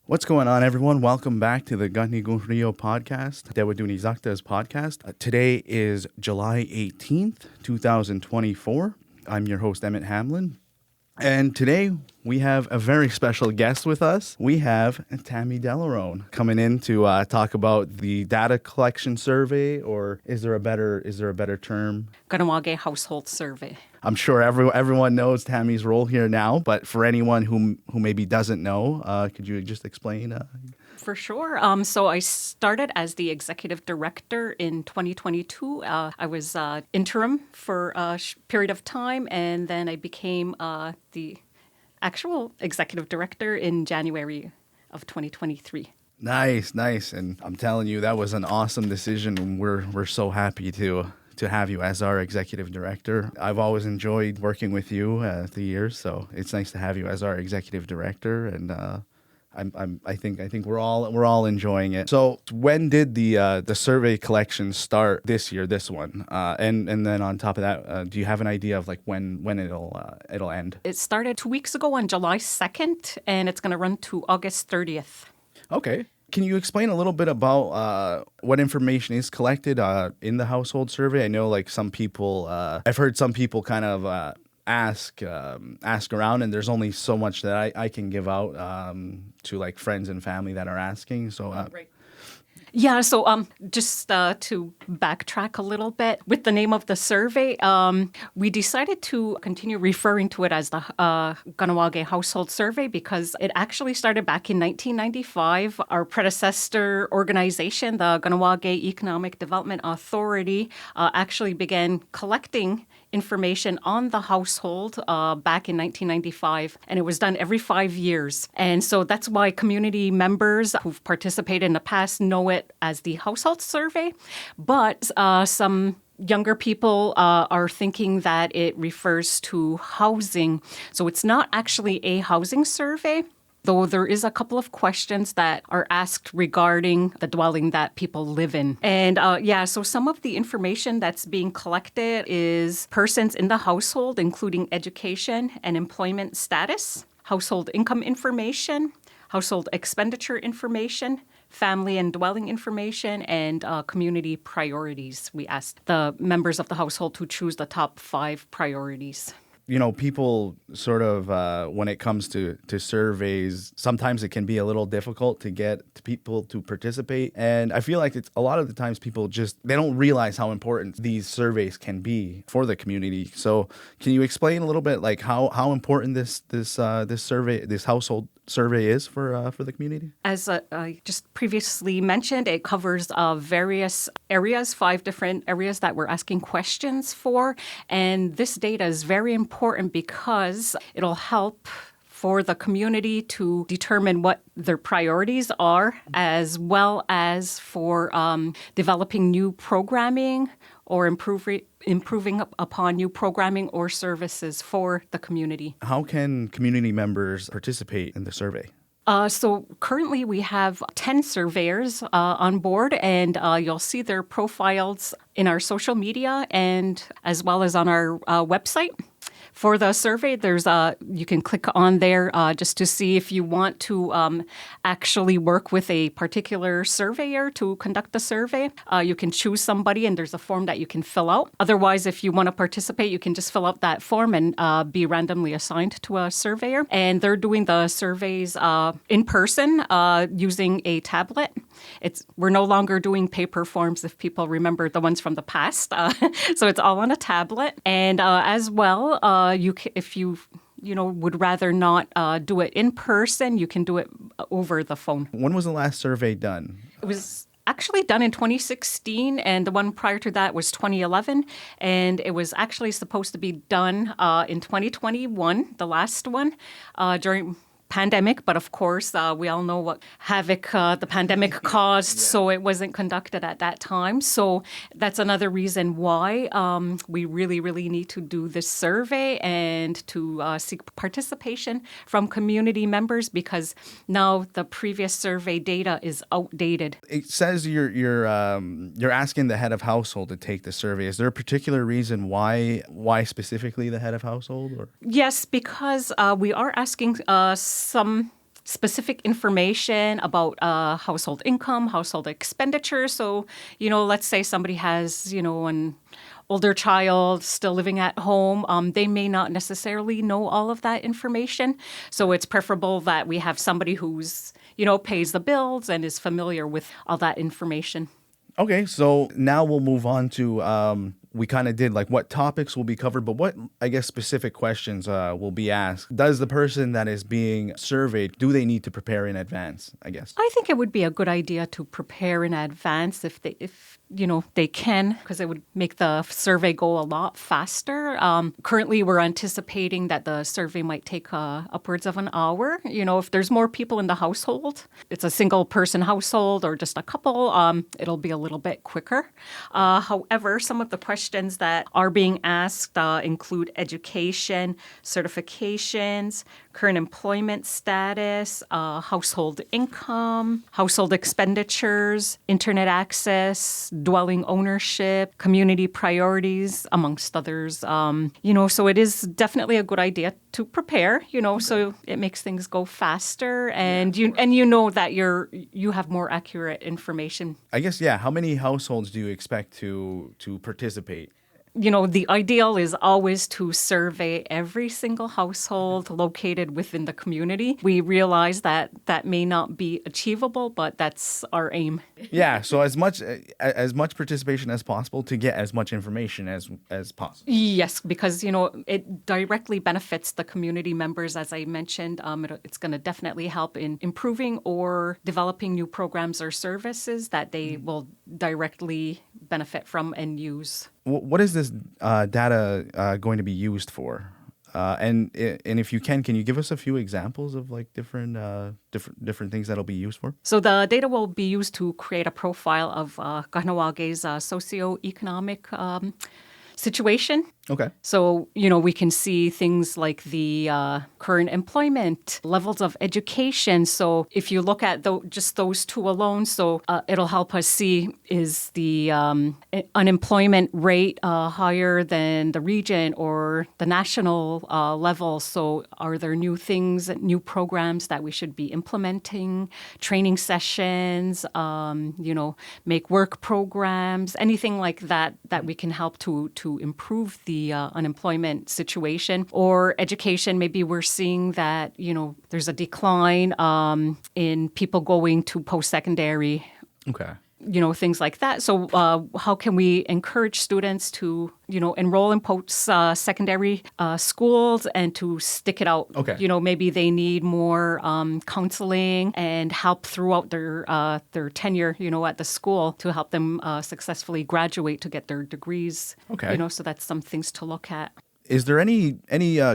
What's going on, everyone? Welcome back to the Kahnawà podcast, Tewatohnhi'saktha's podcast. Today is July 18th, 2024. I'm your host, Emmett Hamlin. And today we have a very special guest with us. We have Tammy Delaronde coming in to talk about the data collection survey, or is there a better term? Kahnawà household survey. I'm sure everyone knows Tammy's role here now, but for anyone who maybe doesn't know, could you just explain? For sure. So I started as the executive director in 2022. I was interim for a period of time, and then I became the actual executive director in January of 2023. Nice. And I'm telling you, that was an awesome decision, and we're so happy to have you as our executive director. I've always enjoyed working with you the years, so it's nice to have you as our executive director, and I think we're all enjoying it. So when did the survey collection start this year? This one, and then on top of that, do you have an idea of like when it'll end? It started 2 weeks ago on July 2nd, and it's going to run to August 30th. Okay. Can you explain a little bit about what information is collected in the household survey? I know, like, some people, I've heard some people kind of ask around, and there's only so much that I can give out to like friends and family that are asking. So. Right. Yeah, so just to backtrack a little bit, with the name of the survey, we decided to continue referring to it as the Kahnawà Household Survey because it actually started back in 1995. Our predecessor organization, the Kahnawà Economic Development Authority, actually began collecting information on the household back in 1995, and it was done every 5 years. And so that's why community members who've participated in the past know it as the household survey. But some younger people are thinking that it refers to housing. So it's not actually a housing survey, though there is a couple of questions that are asked regarding the dwelling that people live in. And so some of the information that's being collected is persons in the household, including education and employment status, household income information, household expenditure information, family and dwelling information, and community priorities. We asked the members of the household to choose the top 5 priorities. You know, people sort of, when it comes to surveys, sometimes it can be a little difficult to get people to participate. And I feel like it's a lot of the times people they don't realize how important these surveys can be for the community. So can you explain a little bit like how important this survey, this household survey is for the community? As I just previously mentioned, it covers various areas, 5 different areas that we're asking questions for. And this data is very important because it'll help for the community to determine what their priorities are, as well as for developing new programming or improving upon new programming or services for the community. How can community members participate in the survey? So currently we have 10 surveyors on board, and you'll see their profiles in our social media and as well as on our website. For the survey, you can click on there just to see if you want to actually work with a particular surveyor to conduct the survey. You can choose somebody, and there's a form that you can fill out. Otherwise, if you want to participate, you can just fill out that form and be randomly assigned to a surveyor. And they're doing the surveys in person using a tablet. We're no longer doing paper forms, if people remember the ones from the past. So it's all on a tablet. And as well, if you would rather not do it in person, you can do it over the phone. When was the last survey done? It was actually done in 2016, and the one prior to that was 2011. And it was actually supposed to be done in 2021, the last one, during pandemic, but of course, we all know what havoc the pandemic caused, so it wasn't conducted at that time. So that's another reason why we really, really need to do this survey and to seek participation from community members, because now the previous survey data is outdated. It says you're asking the head of household to take the survey. Is there a particular reason why specifically the head of household? Or? Yes, because we are asking some specific information about household income, household expenditures. So, let's say somebody has, an older child still living at home, they may not necessarily know all of that information. So it's preferable that we have somebody who's, pays the bills and is familiar with all that information. Okay, so now we'll move on to we kind of did like what topics will be covered, but what, I guess, specific questions will be asked. Does the person that is being surveyed, do they need to prepare in advance, I guess? I think it would be a good idea to prepare in advance if they can, because it would make the survey go a lot faster. Currently, we're anticipating that the survey might take upwards of an hour. If there's more people in the household, it's a single person household or just a couple, it'll be a little bit quicker. However, some of the questions that are being asked include education, certifications, current employment status, household income, household expenditures, internet access, dwelling ownership, community priorities, amongst others. So it is definitely a good idea to prepare, so it makes things go faster and you know that you have more accurate information. I guess, yeah. How many households do you expect to participate? The ideal is always to survey every single household located within the community. We realize that may not be achievable, but that's our aim. Yeah, so as much participation as possible to get as much information as possible. Yes, because it directly benefits the community members, as I mentioned. It's going to definitely help in improving or developing new programs or services that they will directly benefit from and use. What is this data going to be used for? And if you can you give us a few examples of like different things that'll be used for? So the data will be used to create a profile of Kahnawà's socioeconomic situation. Okay. So, we can see things like the current employment, levels of education. So if you look at just those two alone, so it'll help us see, is the unemployment rate higher than the region or the national level? So are there new things, new programs that we should be implementing, training sessions, make work programs, anything like that we can help to improve the unemployment situation. Or education, maybe we're seeing that, there's a decline in people going to post-secondary. Okay. Things like that. So how can we encourage students to, enroll in post-secondary schools and to stick it out? Okay. Maybe they need more counseling and help throughout their tenure, at the school to help them successfully graduate to get their degrees. Okay. So that's some things to look at. Is there any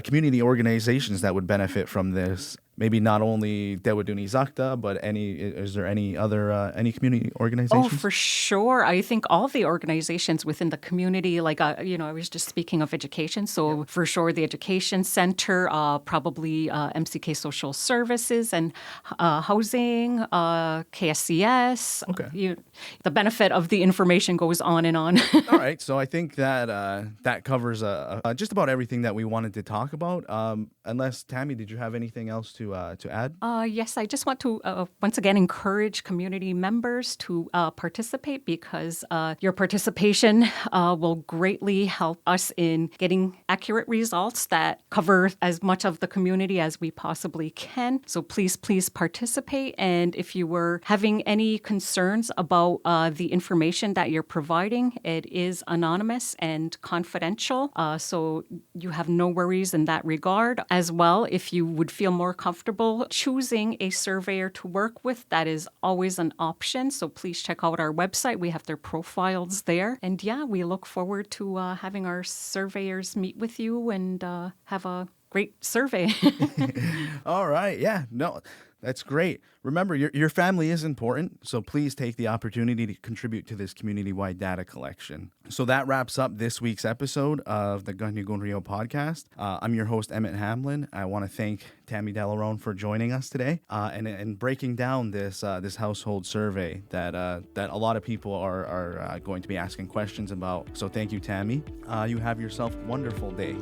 community organizations that would benefit from this? Maybe not only Tewatohnhi'saktha, but is there any other any community organizations? Oh, for sure. I think all the organizations within the community, like, I was just speaking of education. So for sure, the Education Center, probably MCK Social Services and Housing, KSCS. Okay. The benefit of the information goes on and on. All right. So I think that that covers just about everything that we wanted to talk about. Unless, Tammy, did you have anything else to add? Yes, I just want to once again encourage community members to participate because your participation will greatly help us in getting accurate results that cover as much of the community as we possibly can. So please participate. And if you were having any concerns about the information that you're providing, it is anonymous and confidential. So you have no worries in that regard. As well, if you would feel more comfortable choosing a surveyor to work with, that is always an option. So please check out our website. We have their profiles there. And yeah, we look forward to having our surveyors meet with you and have a great survey. All right. Yeah. No, that's great. Remember, your family is important, so please take the opportunity to contribute to this community-wide data collection. So that wraps up this week's episode of the Kahnawà podcast. I'm your host, Emmett Hamlin. I want to thank Tammy Delaronde for joining us today and breaking down this household survey that a lot of people are going to be asking questions about. So thank you, Tammy. You have yourself a wonderful day.